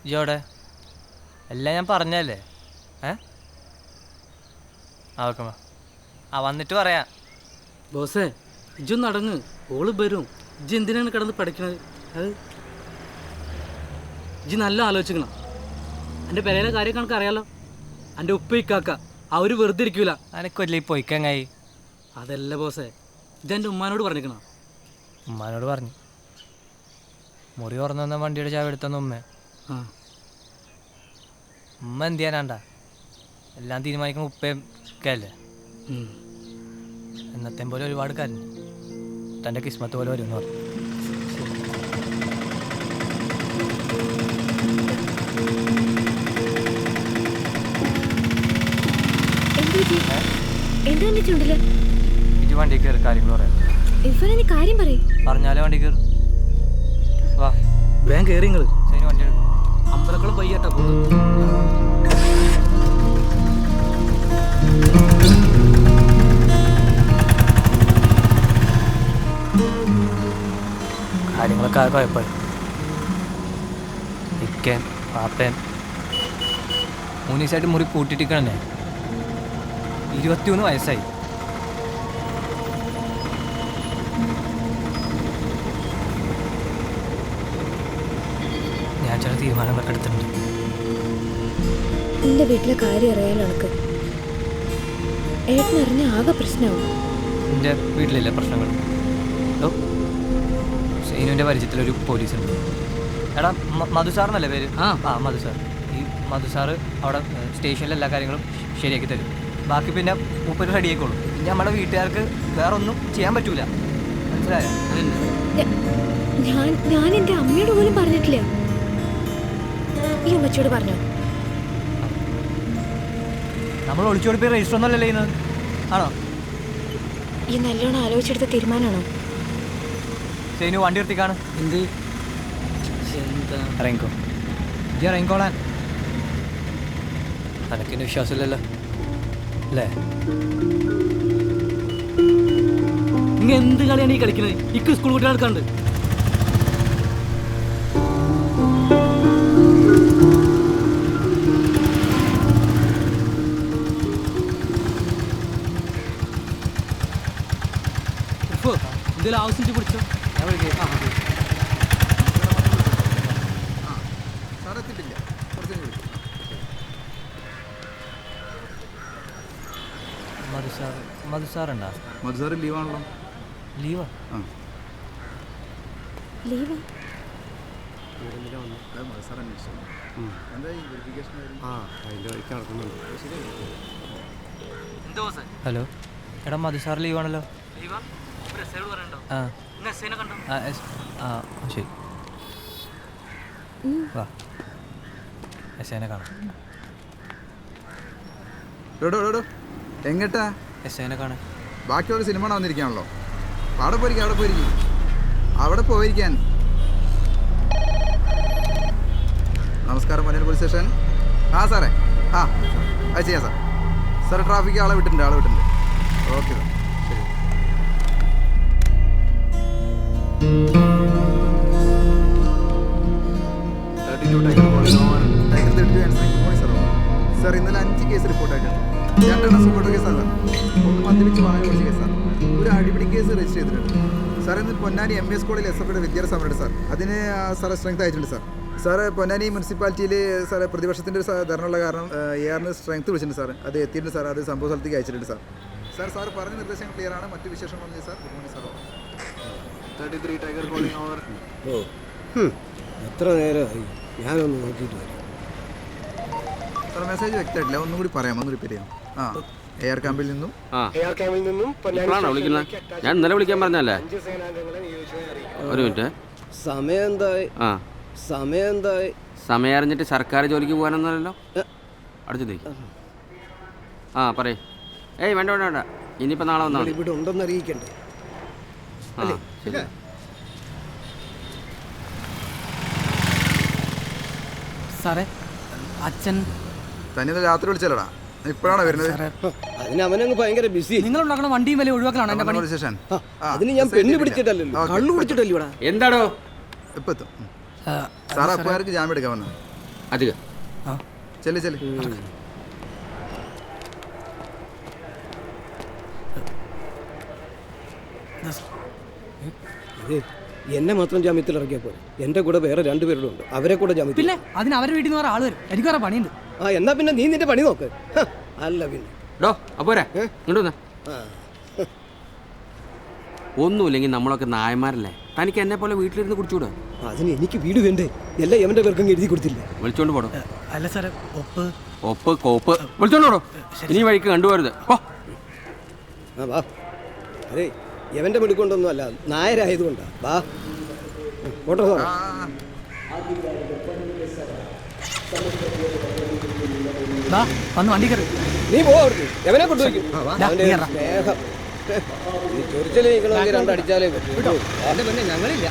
ഇജോടെ എല്ലാം ഞാൻ പറഞ്ഞല്ലേ? ആ ഓക്കെ വന്നിട്ട് പറയാം. ബോസേ ഇജൊന്ന് അടങ്ങ്, ഓള് വരും. ഇജ് എന്തിനാണ് കിടന്ന് പഠിക്കണത്? അത് ഇജ് നല്ല ആലോചിക്കണം. എൻ്റെ പെരയിലെ കാര്യം കണക്ക് അറിയാലോ. എൻ്റെ ഉപ്പ ഇക്കാക്ക അവർ വെറുതെ ഇരിക്കൂല. അനക്കൊല്ലേ പൊയ്ക്കങ്ങായി. അതല്ല ബോസേ, ഇതെൻ്റെ ഉമ്മാനോട് പറഞ്ഞിരിക്കണം. ഉമ്മാനോട് പറഞ്ഞു. മുറി തുറന്നു വന്ന വണ്ടിയുടെ ചാവി എടുത്തെന്ന് ഉമ്മ എന്ത് ചെയ്യാനാണ്ടാ? എല്ലാം തീരുമാനിക്കുന്ന ഉപ്പയും ഒക്കെ അല്ലേ. എന്നത്തെ പോലെ ഒരുപാട് കാര്യം തൻ്റെ കിസ്മത്ത് പോലെ വരുമെന്ന് പറഞ്ഞു. ഇത് വണ്ടി കയറി കാര്യങ്ങൾ പറയാം. പറഞ്ഞാലേ വണ്ടി കയറും. വാ വേഗം കയറി നിങ്ങൾ. ശരി വണ്ടി എടുക്കും. അമ്പലക്കുളം പയ്യട്ടാ പോകുന്നത്. കാര്യങ്ങളൊക്കെ കുഴപ്പമായി. ഇക്കൻ പാപ്പൻ 3 ദിവസമായിട്ട് മുറി പൂട്ടിട്ടിരിക്കണേ. 21 വയസ്സായി. ഞാൻ ചില തീരുമാനങ്ങളൊക്കെ എടുത്തിട്ടുണ്ട്. എൻ്റെ വീട്ടിലെ കാര്യം അറിയാലോ എനിക്ക്. ഏട്ടനറിഞ്ഞ ആകെ പ്രശ്നമാവും. എൻ്റെ വീട്ടിലില്ല പ്രശ്നങ്ങൾ. സൈനുവിൻ്റെ പരിചയത്തിലൊരു പോലീസുണ്ട്. എടാ മധു സാറിനല്ലേ പേര്? മധു സാർ. ഈ മധു സാറ് അവിടെ സ്റ്റേഷനിലെ എല്ലാ കാര്യങ്ങളും ശരിയാക്കി തരും. ബാക്കി പിന്നെ മൂപ്പര് റെഡി ആയിക്കോളും. പിന്നെ നമ്മുടെ വീട്ടുകാർക്ക് വേറെ ഒന്നും ചെയ്യാൻ പറ്റൂല. മനസ്സിലായോ? ഞാൻ എൻ്റെ അമ്മയോട് പോലും പറഞ്ഞിട്ടില്ല. ഈ അമ്മച്ചോട് പറഞ്ഞോ? നമ്മൾ ഒളിച്ചോടി പോയി രജിസ്റ്റർ ഒന്നല്ലേ ചെയ്യുന്നത്? ആണോ? ഈ നല്ലോണം ആലോചിച്ചെടുത്ത തീരുമാനമാണോ? സൈനു വണ്ടി നിർത്തിക്കാണ്. എന്ത് ഇറങ്ങിക്കോ. ഇജ്ജ് ഇറങ്ങിക്കോളാൻ. അനക്കെന്നെ വിശ്വാസമില്ലല്ലോ അല്ലേ? നിങ്ങൾ എന്ത് കളിയാണ് ഈ കളിക്കുന്നത്? ഇക്ക് സ്കൂൾ കുട്ടികൾ എടുക്കാണ്ട്. എന്തെങ്കിലും ആവശ്യം പിടിച്ചോ. മധു സാറുണ്ടാ? മധു സാറ് ലീവാണല്ലോ. ലീവാ? ലീവാ? ഹലോ എടാ മധു സാർ ലീവാണല്ലോ. ശരി വാ എസ്ഐനെ കാണാം. എങ്ങട്ടാ? എസ്ഐനെ കാണാൻ. ബാക്കിയുള്ള സിനിമ വന്നിരിക്കാണല്ലോ. അവിടെ പോയിരിക്കും. അവിടെ പോയിരിക്കാൻ. നമസ്കാരം പനീർ പോലീസ് സ്റ്റേഷൻ. സാറേ അത് ചെയ്യാം സാർ. സാർ ട്രാഫിക് ആളെ വിട്ടിട്ടുണ്ട്. Okay sir. ശരി. സാർ ഇന്നലെ 5 കേസ് റിപ്പോർട്ടായിട്ടുണ്ട്. 2 സുഖോട്ടോ കേസാണ് സാർ. 1 മദ്യപിച്ച് വാഹനം ഓടിച്ച കേസാണ്. ഒരു അടിപിടി കേസ് രജിസ്റ്റർ ചെയ്തിട്ടുണ്ട് സാർ. ഇന്ന് പൊന്നാനി MS കോളേജിൽ SFയുടെ വിദ്യാർത്ഥി സാർ. അതിന് സാറെ സ്ട്രെങ്ത് ആയിട്ടുണ്ട് സാർ. സാറ് പൊന്നാനി മുനിസിപ്പാലിറ്റിയിൽ സാറെ പ്രതിപക്ഷത്തിൻ്റെ ഒരു ധർണയുള്ള കാരണം ARന് സ്ട്രെങ്ത് വിളിച്ചിട്ടുണ്ട് സാർ. അത് എത്തിയിട്ടുണ്ട് സാർ. അത് സംഭവ സ്ഥലത്തേക്ക് അയച്ചിട്ടുണ്ട് സാർ. സാർ പറഞ്ഞ നിർദ്ദേശങ്ങൾ ക്ലിയർ ആണ്. മറ്റു വിശേഷങ്ങളൊന്നും sir. Good morning sir. 33 tiger calling over. എത്ര നേരമായി? ഞാനൊന്ന് നോക്കിയിട്ട് വരാം സാർ. മെസ്സേജ് വ്യക്തമായിട്ടില്ല, ഒന്നും കൂടി പറയാം, ഒന്ന് റിപ്പീറ്റ് ചെയ്യാം. AR ക്യാമ്പിൽ നിന്നും ഞാൻ ഇന്നലെ വിളിക്കാൻ പറഞ്ഞല്ലേ? ഒരു മിനിറ്റ്. സമയം അറിഞ്ഞിട്ട് സർക്കാർ ജോലിക്ക് പോകാനൊന്നുമല്ലോ. അടിച്ചു പറയേ. വേണ്ട ഇനിയിപ്പോൾ നാളെ വന്നാൽ ഇവിടെ ഉണ്ടെന്ന് അറിയിക്കണ്ടേ? ശരി. സാറേ അച്ഛൻ തന്നെ രാത്രി വിളിച്ചല്ലടാ, ഇപ്പോഴാണ് വരുന്നത്. അതിന് അവനങ്ങ് ഭയങ്കര ബിസി. നിങ്ങൾ ഉണ്ടാക്കുന്ന വണ്ടിയും വില ഒഴിവാക്കലാണ് എന്റെ പണി. അതിന് ഞാൻ പെണ്ണ് പിടിച്ചിട്ടല്ലോ, കള്ളു പിടിച്ചിട്ടല്ലോ. എന്താടോ ഇപ്പൊ എത്തും സാർ. അപ്പുകാർക്ക് ജാമ്യം എടുക്കാൻ വന്നത്. അധികം ആ ചെല്ല് അതെ, എന്നെ മാത്രം ജാമ്യത്തിൽ ഇറക്കിയാൽ പോലെ എൻ്റെ കൂടെ വേറെ 2 പേരുടെ ഉണ്ട്, അവരെ കൂടെ ജാമ്യത്തിൽ. പിന്നെ അതിന് അവരുടെ വീട്ടിൽ നിന്ന് വേറെ ആൾ വരും, എനിക്ക് വേറെ പണിയുണ്ട്. ആ എന്നാ പിന്നെ നീ നിന്റെ പണി നോക്ക്. അല്ല പിന്നെ ഡോ അപ്പോരാ ഇങ്ങോട്ട് വന്നേ. ഒന്നുമില്ലെങ്കിൽ നമ്മളൊക്കെ നായന്മാരല്ലേ, തനിക്ക് എന്നെ പോലെ വീട്ടിലിരുന്ന് കുടിച്ചുകൂടാ? അതിന് എനിക്ക് വീട് വേണ്ടേ? എല്ലാം എവൻ്റെ പേർക്കും എഴുതി കൊടുത്തില്ലേ? വിളിച്ചോണ്ട് പോടോ. അല്ല സാറേ, ഒപ്പ് കോപ്പ് വിളിച്ചോണ്ട് പോടോ. ഇനി വഴിക്ക് കണ്ടുപോരുത്. ഓ ആ വാ. അതെ, എവൻ്റെ മെടുക്കൊണ്ടൊന്നും അല്ല, നായരായതുകൊണ്ടാ. വാ ഓട്ടോ സാറേ. വന്ന് വണ്ടി കയറി. നീ പോ അവിടുന്ന്, എവനെ കൊണ്ടുപോയിക്കും. അവൻ്റെ സ്നേഹം നീ ചൊരിച്ചലേ നിൽക്കണമെങ്കിൽ 2 അടിച്ചാലേ പറ്റൂ. എൻ്റെ പിന്നെ ഞങ്ങളില്ല.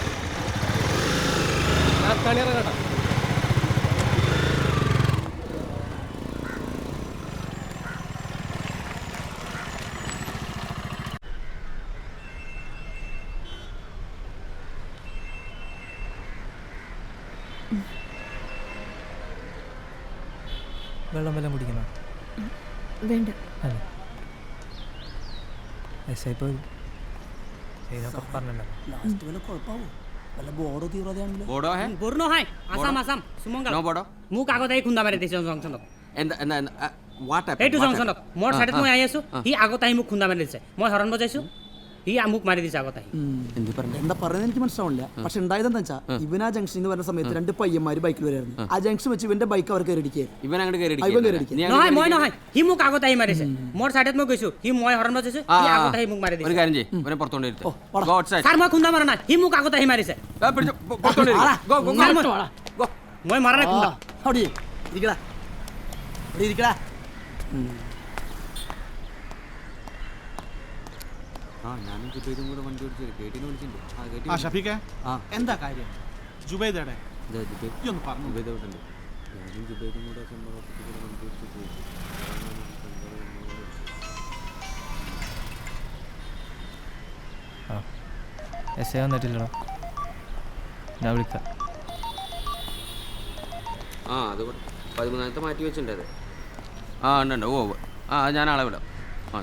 വെള്ളം വല്ലതും കുടിക്കണം? വേണ്ട. അല്ല എസ് ഐ ഇപ്പോൾ പറഞ്ഞല്ലോ. ബോഡോ ഹേ বর্ণ হয় আসাম আসাম সুমঙ্গল നോ বോഡോ মোক আগত আহি খুন্দা মাৰি দিছে জংচনত എന്താ എന്താ വാട്ട് এইটো জংচনত মোৰ ছাইডত মই আহি আছো, সি আগত আহি মোক খুন্দা মাৰি দিছে, মই হৰণ বজাইছো, സി মোক മാറി দিছে আগত ആയി. എന്താ പറയുന്നത് എനിക്ക് മനസ്സിലാവില്ല, പക്ഷെ ഉണ്ടായതെന്താ വെച്ചാൽ ഇവൻ ആ ജംഗ്ഷനിൽ വരുന്ന സമയത്ത് 2 പയ്യന്മാര് ബൈക്കിൽ വരായിരുന്നു. ആ ജംഗ്ഷൻ വെച്ച് ഇവന്റെ ബൈക്ക് അവർ കയറിടിക്കുകയായിരുന്നു. ഇവൻ അങ്ങോട്ട് ഇവൻ കയറിടിക്കുക. নহয় মই নহয়, সি মোক আগত আহি মাৰিছে, মোৰ ছাইডত মই গৈছো, সি মই হৰণ বজাইছো, সি আগত আহি মোক মাৰি ഒരു দিছে. കാര്യം ചെയ്യ്, ഇവനെ പുറത്തോണ്ട് ഇരുത്ത്. Go outside. ছাৰ মই খুন্দা মাৰা নাই, সি মোক আগত আহি মাৰিছে, പിടിച്ചോ, പുറത്തോണ്ട് ഇരിക്ക്. Go, go, go. Go. মই মাৰা নাই খুন্দা. അവിടെ ഇരിക്കടാ, അവിടെ ഇരിക്കടാ. ആ ഞാനും ജുബൈദും കൂടെ വണ്ടി ഓടിച്ചു കേട്ടിനെ വിളിച്ചിട്ടുണ്ട്. ആ ഷഫീഖേ, എന്താ കാര്യം? ജുബൈദയുടെ ജുബൈദ് പറഞ്ഞു. ജുബൈദ് വിട്ടുണ്ട്. ഞാനും ജുബൈദും കൂടെ വണ്ടി ഓടിച്ചു പോയി. ആ എസ് ഐ വന്നിട്ടില്ലല്ലോ, ഞാൻ വിളിക്കാം. ആ അത് 13ാമത്തെ മാറ്റി വെച്ചിട്ടുണ്ട് അത്. ആ ഉണ്ട് ഓ ആ ഞാൻ ആളെ വിടാം. ആ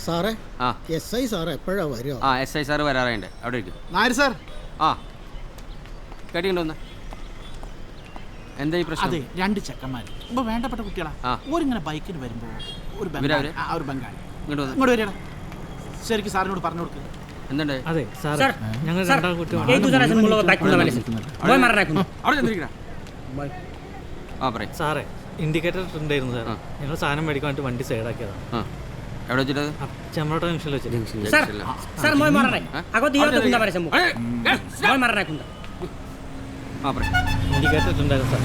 സാറേ, ആ എസ് ഐ സാർ എപ്പോഴാ വരിക? ആ എസ് ഐ സാറ് വരാറുണ്ട്, അവിടെ ഇരിക്കും. നായർ സാർ, ആ കേട്ടിട്ടുണ്ടോന്ന്? എന്താ ഈ പ്രശ്നം? അതെ 2 ചെക്കന്മാർ ഇപ്പൊ വേണ്ടപ്പെട്ട കുട്ടികളാ. ആ. ഓരിങ്ങനെ ബൈക്കിന് വരുമ്പോ ഒരു ഇവരവര്? ഒരു ബംഗാളി ഇങ്ങോട്ട് വന്ന് ഇങ്ങോട്ട് വരികടാ. ശരിക്കും സാറിനോട് പറഞ്ഞു കൊടുക്കുക. എന്തുണ്ട്? അതെ ছাৰ ഞങ്ങൾ এই দুজন আছে মোৰ লগত বাইক খুন্দা মাৰিছে, মই মাৰা নাই খুন্দা. അവിടെ ചെന്നിരിക്കണ. ആ പറയും. സാറേ, ഇൻഡിക്കേറ്റർ ഉണ്ടായിരുന്നു സാർ, ഞങ്ങൾ സാധനം മേടിക്കാൻ വേണ്ടി വണ്ടി സൈഡാക്കിയതാണ്. ആ എവിടെ വെച്ചിട്ടത്? ചെമ്മറോട്ട ജംഗ്ഷനിൽ വെച്ചിട്ട്. ছাৰ মই মাৰা নাই, আগত ইহঁতে খুন্দা মাৰিছে মোক, মই মাৰা নাই খুন্দা. ആ പറയും. ഇൻഡിക്കേറ്റർ ഉണ്ടായിരുന്നു സാർ,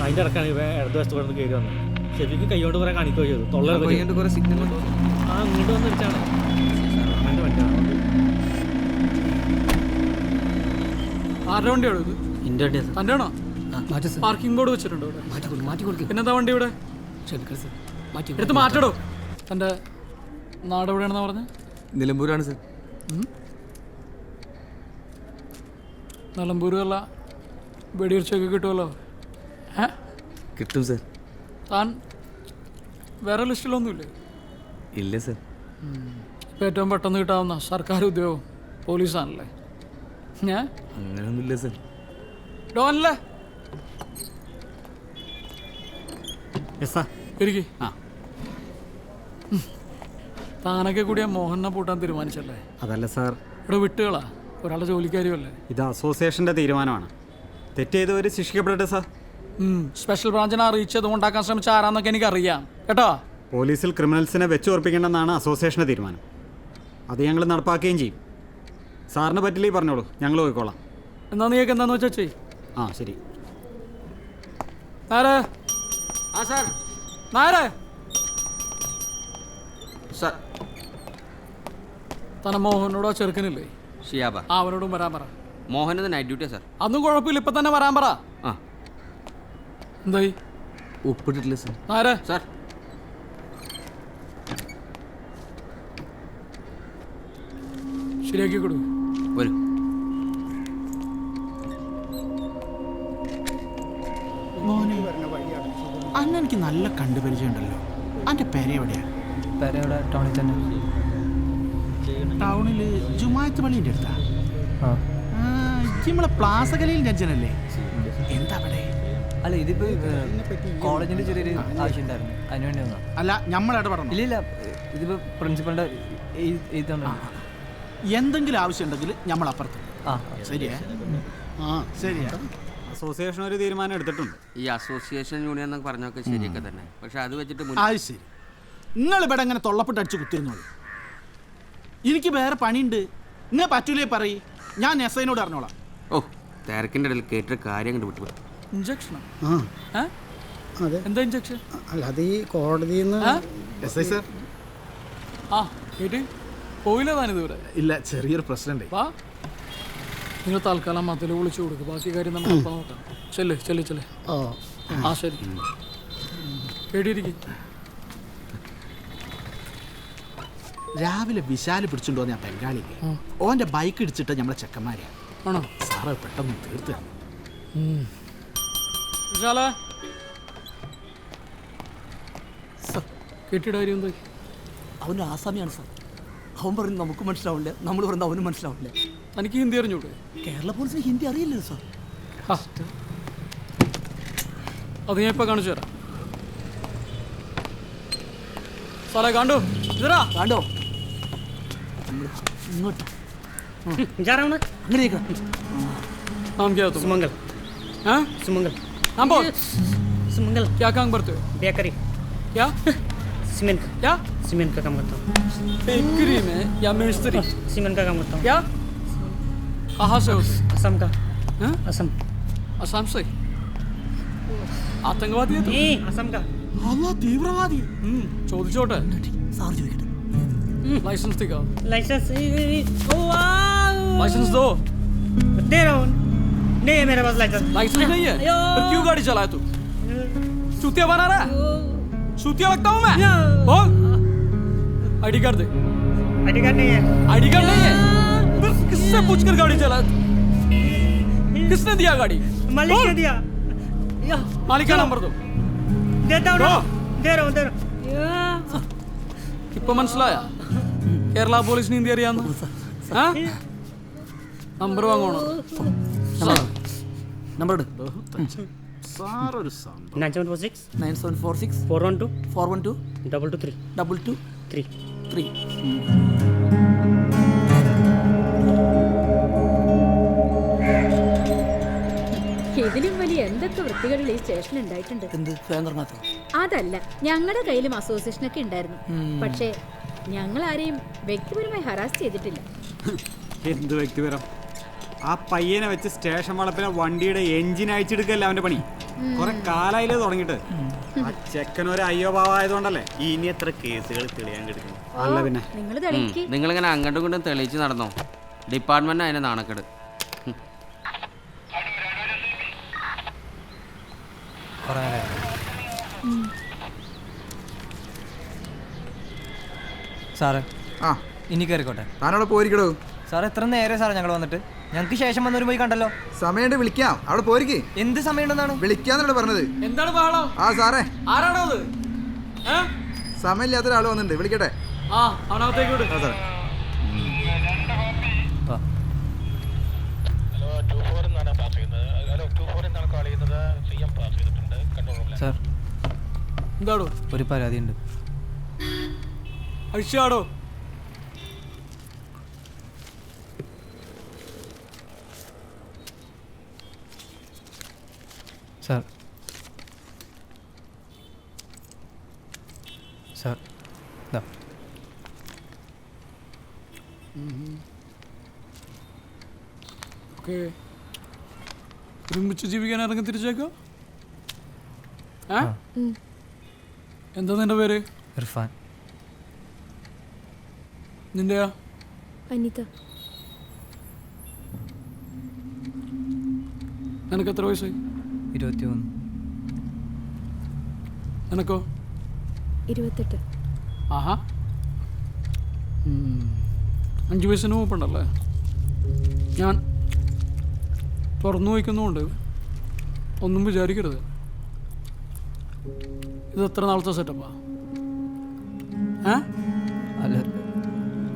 അതിൻ്റെ ഇടക്കാണ് ഇവ ഇടതുവശത്ത് കൊണ്ട് കയറി വന്നത്. ശരിക്കും കൈകൊണ്ട് കുറേ കാണിക്കുകയോ ചെയ്തു, തൊള്ള കുറേ സിഗ്നൽ കൊണ്ട് ആ ഇങ്ങോട്ട് വന്ന് വെച്ചാണ് എൻ്റെ വണ്ടിയാണ്. ആരുടെ വണ്ടിയാണോ ഇത്? എൻ്റെ വണ്ടിയാണ് തൻ്റെ ആണോ? പാർക്കിംഗ് ബോർഡ് വെച്ചിട്ടുണ്ടോ ഇവിടെ? മാറ്റി കൊടുക്കും. പിന്നെന്താ വണ്ടി ഇവിടെ എടുത്ത് മാറ്റടോ. തൻ്റെ നാട് എവിടെയാണെന്ന് പറഞ്ഞ്? നിലമ്പൂരാണ് സാർ. നിലമ്പൂരുള്ള വെടിയുർച്ചയൊക്കെ കിട്ടുമല്ലോ? കിട്ടും സാർ. താൻ വേറെ ലിസ്റ്റിലൊന്നുമില്ലേ? ഇല്ല സാർ. ഇപ്പം ഏറ്റവും പെട്ടെന്ന് കിട്ടാവുന്ന സർക്കാർ ഉദ്യോഗം പോലീസാണല്ലേ? ഞാൻ അങ്ങനെയൊന്നുമില്ല സാർ. ഡോനല്ലേ ഇരിക്കി. താനൊക്കെ കൂടിയാ മോഹനെ പൂട്ടാൻ തീരുമാനിച്ചല്ലേ? അതല്ല സാർ, ഇവിടെ വിട്ടുകളാ, ഒരാളുടെ ജോലിക്കാരിയല്ലേ? ഇത് അസോസിയേഷൻ്റെ തീരുമാനമാണ്. തെറ്റ് ചെയ്തവർ ശിക്ഷിക്കപ്പെടട്ടെ സാർ. സ്പെഷ്യൽ ബ്രാഞ്ചിനെ അറിയിച്ചത് ഉണ്ടാക്കാൻ ശ്രമിച്ച ആരാന്നൊക്കെ എനിക്കറിയാം കേട്ടോ. പോലീസിൽ ക്രിമിനൽസിനെ വെച്ച് ഉറപ്പിക്കേണ്ടെന്നാണ് അസോസിയേഷൻ്റെ തീരുമാനം. അത് ഞങ്ങൾ നടപ്പാക്കുകയും ചെയ്യും. സാറിന് പറ്റില്ലേ പറഞ്ഞോളൂ, ഞങ്ങൾ പോയിക്കോളാം. എന്നാ നീയൊക്കെ എന്താന്ന് വെച്ചാ ചെയ്. ആ ശരി. നായരെ, ആ സാർ. നായരെ, സാർ തന്നെ മോഹനോടോ ചെറുക്കനില്ലേ? ഷിയാബ. ആ അവനോടും വരാൻ പറ. മോഹനത് നൈറ്റ് ഡ്യൂട്ടിയാ സാർ. അതൊന്നും കുഴപ്പമില്ല, ഇപ്പൊ തന്നെ വരാൻ പറ. ആ എന്തായി? ഒപ്പിട്ടിട്ടില്ല സാർ. നായരെ, സാർ. ശരിയാക്കി കൊടുക്കും. വരൂ. മോനെ അന്ന് എനിക്ക് നല്ല കണ്ടുപരിചയം ഉണ്ടല്ലോ. എൻ്റെ പേര് എവിടെയാ? പേര് ഇവിടെ ടൗണിൽ തന്നെ. ടൗണിൽ ജുമായത്ത് പള്ളീൻ്റെ അടുത്താ? ആ നമ്മളെ പ്ലാസ കലയിൽ ജഡ്ജനല്ലേ? എന്താ അവിടെ? അല്ല, ഇതിപ്പോൾ കോളേജിൻ്റെ ചെറിയൊരു ആവശ്യം ഉണ്ടായിരുന്നു, അതിനുവേണ്ടി വന്നാ. അല്ല, നമ്മൾ ഇടപെടണം. ഇല്ല, ഇതിപ്പോൾ പ്രിൻസിപ്പളിൻ്റെ ഇതാണ്. എന്തെങ്കിലും ആവശ്യമുണ്ടെങ്കിൽ നമ്മൾ അപ്പുറത്ത്. ആ ശരിയാ? ആ ശരിയാ. അസോസിയേഷൻ ഒരു തീരുമാനം എടുത്തിട്ടുണ്ട്. ഈ അസോസിയേഷൻ യൂണിയൻ എന്നൊക്കെ പറഞ്ഞൊക്കെ ശരിയൊക്കെ തന്നെ, പക്ഷെ അത് വെച്ചിട്ട് അത് ശരി. നിങ്ങൾ ഇവിടെ ഇങ്ങനെ തൊള്ളപ്പെട്ട് അടിച്ച് കുത്തിരുന്നോളൂ. എനിക്ക് വേറെ പണിയുണ്ട്. നിങ്ങൾ പറ്റൂലേ പറയ്, ഞാൻ എസ്ഐനോട് അറിഞ്ഞോളാം. ഓ, തിരക്കിൻ്റെ ഇടയിൽ കേട്ടൊരു കാര്യം കണ്ട് വിട്ടു. ഇഞ്ചക്ഷനോ? ആ അതെ. എന്താ ഇഞ്ചക്ഷൻ? അല്ല, അത് ഈ കോടതിയിൽ നിന്ന്. S I sir. ആ കേട്ട് പോയില്ല താനിതുവരെ? ഇല്ല, ചെറിയൊരു പ്രശ്നമുണ്ട്. വാ, നിങ്ങൾ തൽക്കാലം മതിൽ വിളിച്ചു കൊടുക്കുക, ബാക്കി കാര്യം നമുക്ക് അപ്പം നോക്കാം. ചെല്ല് ചെല്ല് ചെല്ല്. ഓ ആ ശരി, കേട്ടിരിക്കും. രാവിലെ വിശാല് പിടിച്ചുകൊണ്ട് വന്ന ബംഗാളിക്ക് ഓൻ്റെ ബൈക്ക് ഇടിച്ചിട്ട് നമ്മളെ ചെക്കന്മാരെയാണ്. ആണോ? സാറ് പെട്ടെന്ന് തീർത്ത് വിശാല, കേട്ടിയുടെ കാര്യം എന്താ? അവന് ആസാമിയാണ് സാർ. അവൻ പറയുന്നത് നമുക്ക് മനസ്സിലാവില്ല, നമ്മൾ പറയുന്നത് അവനും മനസ്സിലാവില്ല. എനിക്ക് ഹിന്ദി അറിഞ്ഞൂടെ? കേരള പോലീസിന് ഹിന്ദി അറിയില്ലല്ലോ സാർ. അത് ഞാൻ ഇപ്പം കാണിച്ചു തരാം. സാറേ കണ്ടോ? ഇതരാ കണ്ടോ? ഇങ്ങോട്ട് जा रहा हूँ ना। അങ്ങനെയൊക്കെ. नाम क्या है तुम? सुमंगल। हाँ सुमंगल। नाम बोल। सुमंगल। क्या काम करते हो? बेकरी। क्या? सीमेंट। क्या? सीमेंट का काम करता हूँ। बेकरी में या मिस्त्री? सीमेंट का काम करता हूँ। क्या? कहाँ से हो? असम का। हाँ? असम। असम से? आतंकवादी है तुम? असम का। അല്ലാ, തീവ്രവാദി. ചോദിച്ചോട്ടെ. സാർ ചോദിക്കട്ടെ. लाइसेंस दिखाओ. लाइसेंस लाइसेंस दो. दे रहा हूँ। नहीं है मेरे पास लाइसेंस। लाइसेंस नहीं है? फिर क्यों गाड़ी चलाया तू? चूतिया बना रहा है? चूतिया लगता हूँ मैं? बोल. आईडी कार्ड दे. आईडी कार्ड नहीं है। आईडी कार्ड नहीं है? फिर किससे पूछकर गाड़ी चलाया तू? किसने दिया गाड़ी? मालिक ने दिया। मालिक का नंबर दो. देता हूँ ना। दे रहा हूँ। ഇപ്പൊ മനസ്സിലായ കേരള പോലീസിന് ഹിന്ദി അറിയാന്ന്? നമ്പർ വാങ്ങണോ? നമ്പർ സാറൊരു സംഭവം. 9746 9746 412 412 223 223 3. 3 ഇതിലും വലിയ എന്തൊക്കെ വൃത്തികളിൽ ഈ സ്റ്റേഷനിൽ ഉണ്ടായിട്ടുണ്ട്. എന്ത് ഫാങ്കറിനകത്തോ? അതല്ല, ഞങ്ങളുടെ കയ്യിലും അസോസിയേഷനൊക്കെ ഉണ്ടായിരുന്നു. പക്ഷേ ഞങ്ങൾ ആരെയും വ്യക്തിപരമായി ഹറാസ് ചെയ്തിട്ടില്ല. എന്ത് വ്യക്തിപരം? ആ പയ്യനെ വെച്ച് സ്റ്റേഷൻ വളപ്പിലെ വണ്ടിയുടെ എഞ്ചിൻ അയച്ചെടുക്കല്ല അവന്റെ പണി. കുറെ കാലായില്ലേ തുടങ്ങിയിട്ട്. ആ ചെക്കൻ ഒരു അയ്യോ പാവായതുകൊണ്ടല്ലേ ഇനി എത്ര കേസുകൾ തെളിയാൻ കിടക്കുന്നു. അല്ല പിന്നെ നിങ്ങൾ തെളിയിക്ക്. നിങ്ങളിങ്ങനെ അങ്ങോട്ടും ഇങ്ങോട്ടും തെളിയിച്ച് നടന്നോ? ഡിപ്പാർട്ട്മെന്റ് അതിന് നാണക്കേട്. സാറേ, ആ ഇനി കയറിക്കോട്ടെ. താനവിടെ പോയിരിക്കടോ. സാർ എത്ര നേരെ സാറേ ഞങ്ങൾ വന്നിട്ട്? ഞങ്ങൾക്ക് ശേഷം വന്നവർ പോയി കണ്ടല്ലോ. സമയമുണ്ട്, വിളിക്കാം. അവിടെ പോയിരിക്കേ. എന്ത് സമയമുണ്ടെന്നാണ് വിളിക്കാന്നല്ലേ പറഞ്ഞത്? എന്താണ് ബഹളം? ആ സാറേ, ആരാണോ അത്? സമയമില്ലാത്ത ഒരാൾ വന്നിട്ടുണ്ട്, വിളിക്കട്ടെ. ആ, അവനകത്തേക്ക് വിട്. ആ സാറേ. സാർ, എന്താടോ? ഒരു പരാതി ഉണ്ട്. അഴിച്ചാടോ? സാർ, സാർ, ദാ. ഓക്കെ, ഒരുമിച്ച് ജീവിക്കാൻ ഇറങ്ങി തിരിച്ചേക്കാം. എന്താ നിന്റെ പേര്? ഇർഫാൻ. നിന്റെയാ? അനിത. നിനക്ക് എത്ര വയസ്സായി? 21. നിനക്കോ? 28. ആഹാ, 5 വയസ്സിന് മൂപ്പുണ്ടല്ലേ? ഞാൻ തുറന്നു വയ്ക്കുന്നുമുണ്ട്, ഒന്നും വിചാരിക്കരുത്. ഇത് എത്ര നാളത്തെ സെറ്റപ്പാ?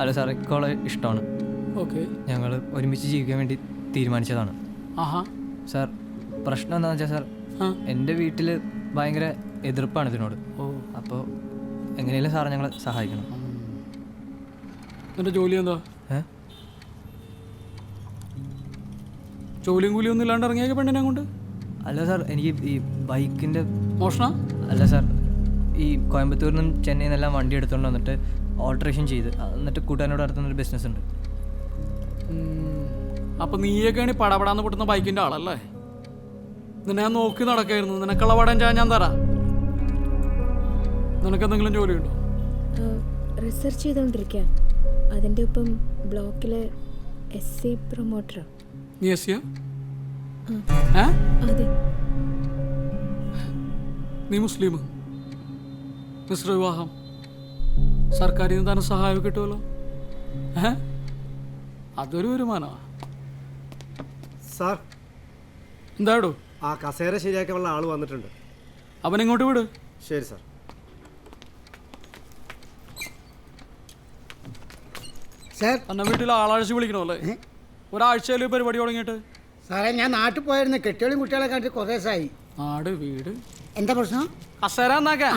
അല്ല സാറേ, എനിക്കോളെ ഇഷ്ടമാണ്. ഓക്കെ. ഞങ്ങൾ ഒരുമിച്ച് ജീവിക്കാൻ വേണ്ടി തീരുമാനിച്ചതാണ്. ആഹാ. സാർ, പ്രശ്നം എന്താണെന്ന് വെച്ചാൽ സാർ, എൻ്റെ വീട്ടിൽ ഭയങ്കര എതിർപ്പാണ് ഇതിനോട്. അപ്പോൾ എങ്ങനെയും സാറ് ഞങ്ങളെ സഹായിക്കണം. എൻ്റെ ജോലി എന്താ? ജോലിയും കൂലിയൊന്നും ഇല്ലാണ്ട് ഇറങ്ങിയ പെണ്ണിനെ കൊണ്ട്? അല്ല സാർ, എനിക്ക് ഈ ബൈക്കിൻ്റെ മോഷണം അല്ല സാർ, ഈ കോയമ്പത്തൂരിൽ നിന്നും ചെന്നൈയിൽ നിന്നെല്ലാം വണ്ടി എടുത്തുകൊണ്ട് വന്നിട്ട് ഓൾട്രേഷൻ ചെയ്ത് എന്നിട്ട് കൂട്ടുകാരനോട് നടത്തുന്നൊരു ബിസിനസ് ഉണ്ട്. അപ്പം നീയൊക്കെയാണ് ഈ പടപടാന്ന് പൊട്ടുന്ന ബൈക്കിൻ്റെ ആളല്ലേ? നിന്നെ ഞാൻ നോക്കി നടക്കായിരുന്നു. നിനക്കുള്ള പടം ഞാൻ തരാം. നിനക്കെന്തെങ്കിലും ജോലിയുണ്ടോ? റിസർച്ച് ചെയ്തുകൊണ്ടിരിക്കുക. അതിൻ്റെ ഒപ്പം ബ്ലോക്കിലെ SC പ്രൊമോട്ടറാ. നീ SC? അതെ. നീ മുസ്ലിം, മിശ്ര വിവാഹം, സർക്കാരിൽ നിന്ന് തന്നെ സഹായം കിട്ടുമല്ലോ. അതൊരു വരുമാനമാണ് സാർ. എന്താടോ? ആ കസേര ശരിയാക്കാനുള്ള ആൾ വന്നിട്ടുണ്ട്. അവൻ ഇങ്ങോട്ട് വിട്. ശരി സാർ. സാർ, എന്നെ വീട്ടിൽ ആളാഴ്ച വിളിക്കണമല്ലേ? ഒരാഴ്ചയിൽ പരിപാടി തുടങ്ങിയിട്ട്. സാറേ, ഞാൻ നാട്ടിൽ പോയിരുന്നു. കെട്ടികളും കുട്ടികളെ കണ്ടിട്ട് കുറേ ദിവസമായി. നാട് വീട് എന്താ പ്രശ്നം? കസേര എന്നാക്കാൻ.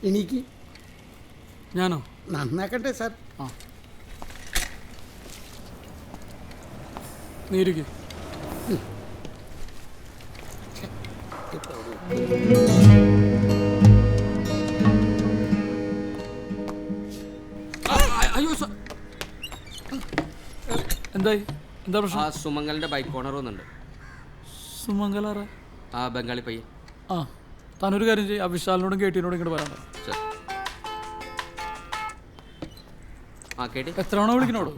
എനിക്ക് ഞാനോ? നന്നാക്കട്ടെ സാർ. ആ, നീ ഇരിക്ക്. അയ്യോ, എന്തായി? എന്താ പ്രശ്നം? സുമംഗലിന്റെ ബൈക്ക് ഓണർ വന്നുണ്ട്. സുമംഗലാറ? ആ, ബംഗാളി പയ്യൻ. ആ, താനൊരു കാര്യം ചെയ്യും, ആ വിശാലിനോടും കേട്ടിനോടും ഇങ്ങോട്ട് വരാൻ. എത്ര തവണ വിളിക്കണോടോ?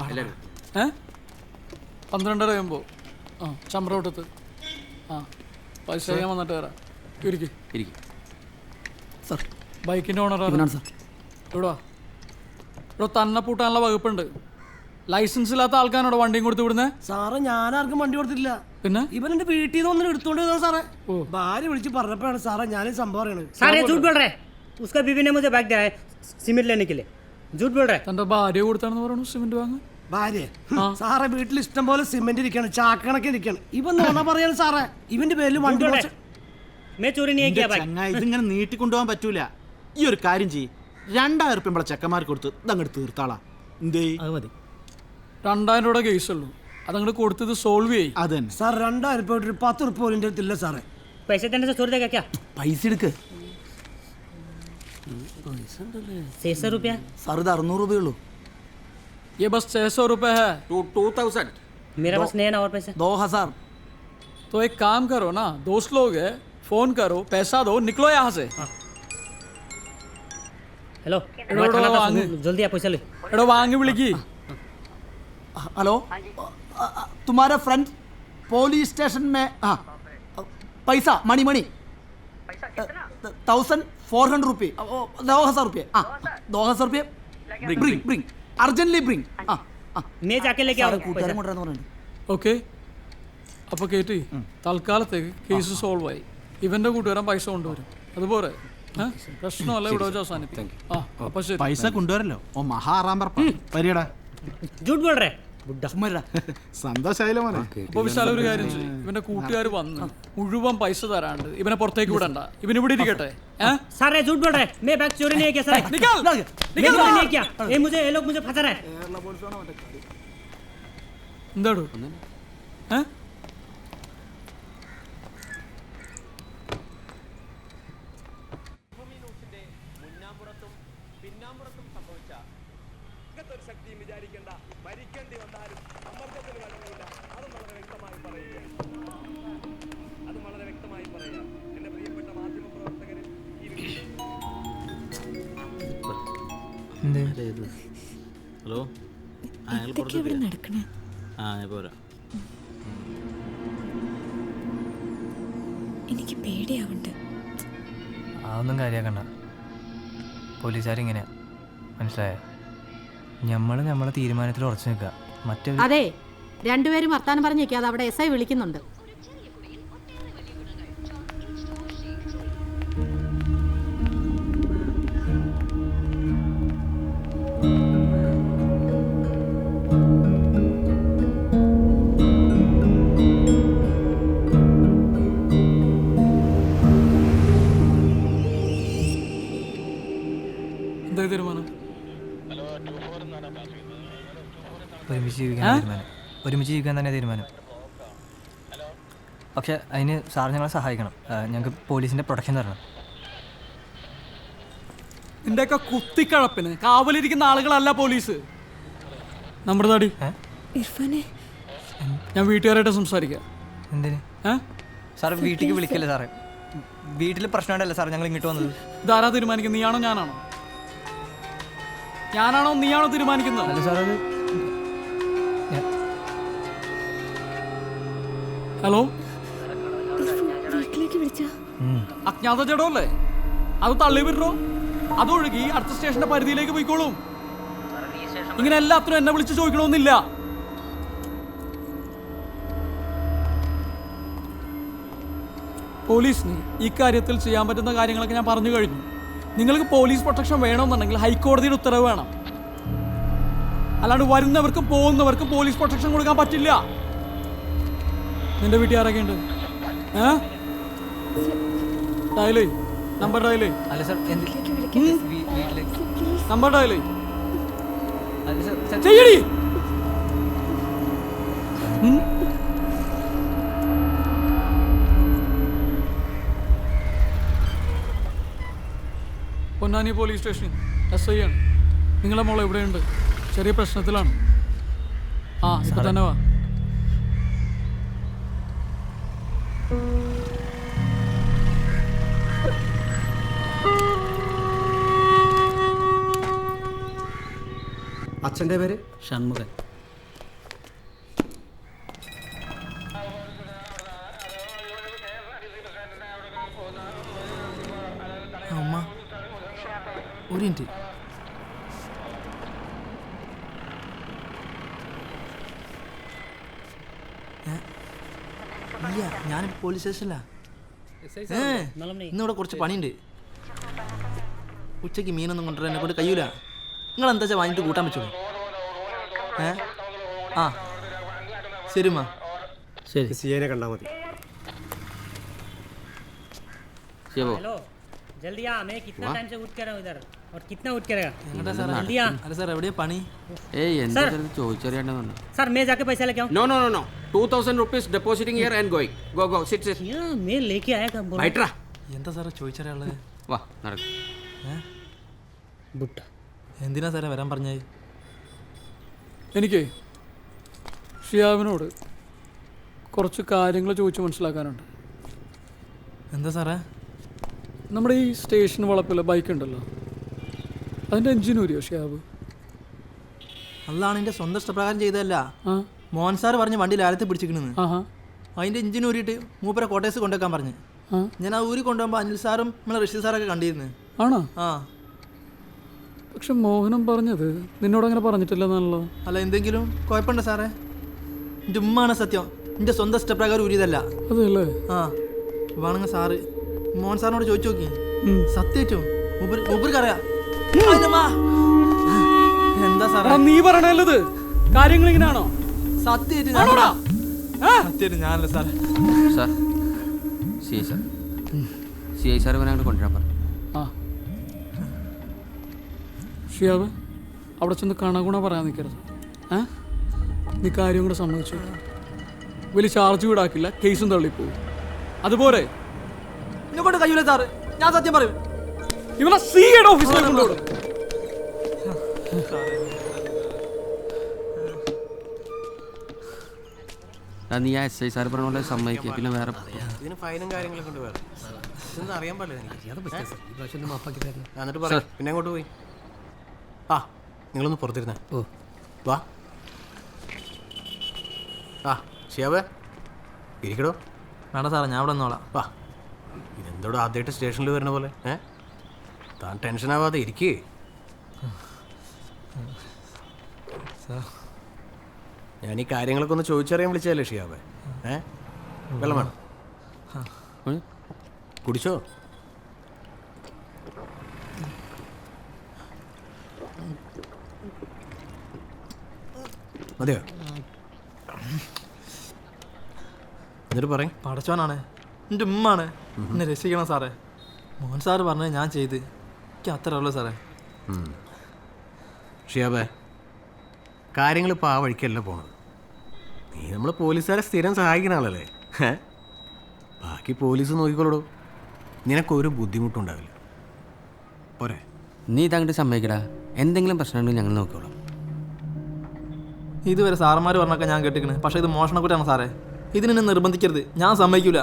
12:30 കഴിയുമ്പോൾ ചമ്പ്രോട്ടത്ത്. ആ, പൈസ ഞാൻ വന്നിട്ട് വരാം. ഇരിക്കും. സാർ, ബൈക്കിൻ്റെ ഓണറാണ് സാർ. ഇവിടെ തന്നെ പൂട്ടാനുള്ള വകുപ്പുണ്ട്. ലൈസൻസ് ഇല്ലാത്ത ആൾക്കാരോട് വണ്ടിയും കൊടുത്ത് വിടുന്നേ? സാറേ, ഞാനാർക്കും വണ്ടി കൊടുത്തില്ല. പിന്നെ ഇവൻ എന്റെ വീട്ടിൽ നിന്ന് ഒന്നും എടുത്തോണ്ട് വന്നതാ സാറേ. ഭാര്യ വിളിച്ച് പറഞ്ഞപ്പോഴാണ് സാറേ ഞാൻ ഈ സംഭവം അറിയണത്. सारे झूठ बोल रहे हैं. उसका बीवी ने मुझे बैग दिया है सीमेंट लेने के लिए. झूठ बोल रहे हैं. തന്റെ ഭാര്യ കൊടുത്താണെന്ന് പറയണു സിമെന്റ് വാങ്ങാൻ. ഭാര്യ? സാറേ, വീട്ടിൽ ഇഷ്ടം പോലെ സിമെന്റ് ഇരിക്കാണ്, ചാക്കണക്ക് ഇരിക്കാണ്. ഇവൻ നോണ പറയാണ് സാറേ. ഇവന്റെ പേരിൽ വണ്ടി ഇതിങ്ങനെ നീട്ടിക്കൊണ്ടുപോകാൻ പറ്റൂല. ഈ ഒരു കാര്യം ചെയ്യ്, 2000 ഉറുപ്പിക നമ്മളെ ചെക്കന്മാർക്ക് കൊടുത്ത് ഇതങ്ങോട്ട് തീർത്താളാ. എന്തേ? അത് മതി. 2000 രൂപയുടെ കേസുള്ളൂ, അതങ്ങോട്ട് കൊടുത്തത് സോൾവ് ചെയ്യും. അത് തന്നെ സാർ. 2000 രൂപ 10 ഉറുപ്പിക പോലും ഇല്ല സാറേ. पैसे देने से छोड़ देगा क्या? പൈസ എടുക്ക്. 600 रुपया? സാർ, ഇത് 600 രൂപയുള്ളൂ. ये बस 600 रुपये है. 2000. मेरा पास नहीं है ना और पैसे. 2000. तो एक काम करो ना, दोस्त लोग है, फोन करो, पैसा दो, निकलो यहाँ से. हेलो, जल्दी आप पैसा ले. एडो वांगी विളിക്കി. हेलो, तुम्हारा फ्रेंड पुलिस स्टेशन में. हाँ, पैसा मनी 1400 रुपये. 2000 रुपये. हाँ, 2000 रुपये. Bring urgently bring. मैं जाके लेके आऊँ. ഓക്കെ, അപ്പോൾ കേട്ടി തൽക്കാലത്തേക്ക് കേസ് സോൾവ് ആയി. ഇവന്റെ കൂട്ടുകാരൻ പൈസ കൊണ്ടുവരും. അതുപോലെ പ്രശ്നമല്ല, ഇവിടെ വെച്ച് അവസാനിപ്പിക്കും. ആ, അപ്പോൾ ശരി. പൈസ കൊണ്ടുവരല്ലോ. ഓ മഹാറാമ്പർ പരിയടാ. झूठ बोल रहे हैं. സന്തോഷായില്ല മോനെ. അപ്പോൾ വിശാല ഒരു കാര്യം ചെയ്യും, ഇവന്റെ കൂട്ടുകാർ വന്ന് മുഴുവൻ പൈസ തരാണ്ട് ഇവനെ പുറത്തേക്ക് വിടണ്ട. ഇവൻ ഇവിടെ ഇരിക്കട്ടെ. सारे झूठ बोल रहे हैं. मैं बैग चोरी नहीं किया सर. निकल. मैं चोरी नहीं किया. ये लोग मुझे फंसा रहे हैं. എന്താടോ? ഹലോ, എനിക്ക് പേടിയാവുന്നുണ്ട്. അതൊന്നും കാര്യമാക്കണ്ട. പോലീസുകാരിങ്ങനെയാ, മനസ്സിലായോ? നമ്മളെ തീരുമാനത്തിൽ ഉറച്ചു നിൽക്കുക. അതെ, രണ്ടുപേരും വർത്താനം പറഞ്ഞേക്കാതെ അവിടെ SI വിളിക്കുന്നുണ്ട്. എന്താ തീരുമാനം? ഒരുമിച്ച് ജീവിക്കാൻ തന്നെ തീരുമാനം. പക്ഷെ അതിന് സാർ ഞങ്ങളെ സഹായിക്കണം. ഞങ്ങൾക്ക് പോലീസിൻ്റെ പ്രൊട്ടക്ഷൻ തരണം. നിന്റെയൊക്കെ കുത്തിക്കഴപ്പിന് കാവലിരിക്കുന്ന ആളുകളല്ല പോലീസ്. നമ്മുടെ താടി ഞാൻ വീട്ടുകാരായിട്ട് സംസാരിക്കാം. എന്തിന് സാർ വീട്ടിലേക്ക് വിളിക്കല്ലേ സാറേ? വീട്ടിൽ പ്രശ്നമുണ്ടല്ലേ സാർ ഞങ്ങൾ ഇങ്ങോട്ട് വന്നത്? ഇതാരാ തീരുമാനിക്കുന്നത്? നീയാണോ ഞാനാണോ? ഞാനാണോ നീയാണോ തീരുമാനിക്കുന്നത്? അല്ല സാർ അത് ഹലോ വീട്ടിലേക്ക് വിളിച്ചാ അജ്ഞാത ജഡമല്ലേ? അത് തള്ളി വിടറോ? അതൊഴുകി അടുത്ത സ്റ്റേഷന്റെ പരിധിയിലേക്ക് പോയിക്കോളും. ഇങ്ങനെ എല്ലാത്തിനും എന്നെ വിളിച്ച് ചോദിക്കണമെന്നില്ല. പോലീസിന് ഈ കാര്യത്തിൽ ചെയ്യാൻ പറ്റുന്ന കാര്യങ്ങളൊക്കെ ഞാൻ പറഞ്ഞു കഴിഞ്ഞു. നിങ്ങൾക്ക് പോലീസ് പ്രൊട്ടക്ഷൻ വേണമെന്നുണ്ടെങ്കിൽ ഹൈക്കോടതിയുടെ ഉത്തരവ് വേണം. അല്ലാണ്ട് വരുന്നവർക്കും പോകുന്നവർക്കും പോലീസ് പ്രൊട്ടക്ഷൻ കൊടുക്കാൻ പറ്റില്ല. നിന്റെ വീട്ടിൽ ആരൊക്കെ ഉണ്ട്? ഡയലേ നമ്പർ ഡയലേ. അല്ല സാർ നമ്പർ ഡയലേ സാർ ചെയ്യടി. പൊന്നാനി പോലീസ് സ്റ്റേഷൻ SI ആണ്. നിങ്ങളെ മോൾ എവിടെയുണ്ട്? ചെറിയ പ്രശ്നത്തിലാണ്. ഇപ്പൊ തന്നെ വാ. അച്ഛൻ്റെ പേര് ഷൺമുഖൻ. അമ്മ ഒരു മിനിറ്റ്. ഇല്ല, ഞാൻ പോലീസ് സ്റ്റേഷനിലാ. ഇന്നിവിടെ കുറച്ച് പണിയുണ്ട്. ഉച്ചയ്ക്ക് മീനൊന്നും കൊണ്ടുവരാൻ എന്നെ കൊണ്ട് കഴിയൂല. നിങ്ങൾ എന്താ വെച്ചാൽ വാങ്ങിയിട്ട് കൂട്ടാൻ പറ്റുമോ? ശരി മാ. ശരി, സിയെ കണ്ടാൽ മതി. जल्दी आ, मैं कितना टाइम से उठ कर रहा हूँ इधर और कितना उठ करेगा? जल्दी आ. अरे सर എവിടെയാ പണി? ചോദിച്ചറിയാണ്ടെന്ന്. सर मैं जाके पैसा लेके आऊँ? No, 2000 rupees depositing here and going. Go, sit. मैं लेके आएगा. बैठरा. എന്താ സാറേ ചോദിച്ചറിയാനുള്ളത്? വാ നടക്ക്. ബുട്ട എന്തിനാ സാറേ വരാൻ പറഞ്ഞത്? എനിക്ക് ഷിയാബിനോട് കുറച്ച് കാര്യങ്ങൾ ചോദിച്ച് മനസ്സിലാക്കാനുണ്ട്. എന്താ സാറേ? നമ്മുടെ ഈ സ്റ്റേഷൻ വളപ്പിലെ ബൈക്ക് ഉണ്ടല്ലോ, അതിൻ്റെ എൻജിൻ ഊരിയോ ഷിയാബ്? അതാണ് എൻ്റെ സ്വന്തം ഇഷ്ടപ്രകാരം ചെയ്തതല്ല. മോഹൻ സാർ പറഞ്ഞ് വണ്ടി ലാലത്തെ പിടിച്ചിരിക്കണെന്ന്. അതിൻ്റെ എൻജിൻ ഊരിയിട്ട് മൂപ്പരെ കോട്ടേഴ്സ് കൊണ്ടുവെക്കാൻ പറഞ്ഞ് ഞാൻ ആ ഊരി കൊണ്ടുപോകുമ്പോൾ അനിൽ സാറും നമ്മളെ റഷീദ് സാറൊക്കെ കണ്ടിരുന്നു. ആണോ? പക്ഷെ മോഹനം പറഞ്ഞത് നിന്നോട് അങ്ങനെ പറഞ്ഞിട്ടില്ലെന്നാണല്ലോ. അല്ല, എന്തെങ്കിലും കുഴപ്പമുണ്ടോ സാറേ? എൻ്റെ ഉമ്മാണ് സത്യം, എൻ്റെ സ്വന്തം ഇഷ്ടപ്രകാരം ഊരിയതല്ല. അതല്ലേ? വേണമെങ്കിൽ സാറ് മോഹൻ സാറിനോട് ചോദിച്ചു നോക്കി. സത്യം മൂപ്പർക്കറിയാം. എന്താ സാറേ നീ പറയണല്ലത്? കാര്യങ്ങൾ ഇങ്ങനെയാണോ? സത്യമായിട്ട് ഞാനല്ല സാറേ. സാർ CI സാർ ഇവനെ അങ്ങോട്ട് കൊണ്ടുവരാൻ പറഞ്ഞു. ഷിയാബ് അവിടെ ചെന്ന് കണകുണ പറയാൻ നിൽക്കരുത്. നീ കാര്യം കൂടെ സമ്മതിച്ചു. വലിയ ചാർജ് വീടാക്കില്ല, കേസും തള്ളിപ്പോവും. അതുപോലെ ഇങ്ങോട്ട് കഴിയൂല സാറ്, ഞാൻ സത്യം പറയും. ഇവനെ സിഐയുടെ ഓഫീസിലേക്ക് കൊണ്ടുപോകും. നീ ആ SI സാർ പറഞ്ഞ പോലെ സമ്മതിക്കുക. പിന്നെ വേറെ ഇതിന് ഫൈനും കാര്യങ്ങളൊക്കെ ഉണ്ട്. വേറെ ഇതൊന്നും അറിയാൻ പാടില്ല. എന്നിട്ട് പറ, പിന്നെ അങ്ങോട്ട് പോയി. നിങ്ങളൊന്ന് പുറത്തിരുന്നേ. വാ. ഷിയാബേ ഇരിക്കടോ. വേണ്ട സാറേ, ഞാൻ ഇവിടെ നിന്നോളാം. വാ. ഇതെന്തോടോ ആദ്യമായിട്ട് സ്റ്റേഷനിൽ വരുന്ന പോലെ? താൻ ടെൻഷനാവാതെ ഇരിക്കേ. ഞാൻ ഈ കാര്യങ്ങളൊക്കെ ഒന്ന് ചോദിച്ചറിയാൻ വിളിച്ചതല്ലേ ഷിയാബേ? വെള്ളം വേണം? കുടിച്ചോ? മതിയോ? എന്നിട്ട് പറയും. പടച്ചോനാണ്, എൻ്റെ ഉമ്മാണ് എന്നെ രക്ഷിക്കണം സാറേ. മോഹൻ സാറ് പറഞ്ഞത് ഞാൻ ചെയ്ത്, എനിക്ക് അത്രേ ഉള്ളൂ സാറേ. ഷിയാബേ, കാര്യങ്ങളിപ്പോൾ ആ വഴിക്കല്ല പോണത്. നീ നമ്മൾ പോലീസുകാരെ സ്ഥിരം സഹായിക്കുന്ന ആളല്ലേ? ബാക്കി പോലീസ് നോക്കിക്കോളൂ. നിനക്കൊരു ബുദ്ധിമുട്ടുണ്ടാവില്ല. പോരെ? നീ ഇതങ്ങോട്ട് സമ്മതിക്കടാ. എന്തെങ്കിലും പ്രശ്നമുണ്ടെങ്കിൽ ഞങ്ങൾ നോക്കിക്കോളാം. ഇതുവരെ സാറന്മാർ പറഞ്ഞൊക്കെ ഞാൻ കേട്ടിക്കണ്, പക്ഷേ ഇത് മോഷണക്കുറ്റാണ് സാറേ. ഇതിനെന്നെ നിർബന്ധിക്കരുത്, ഞാൻ സമ്മതിക്കില്ല.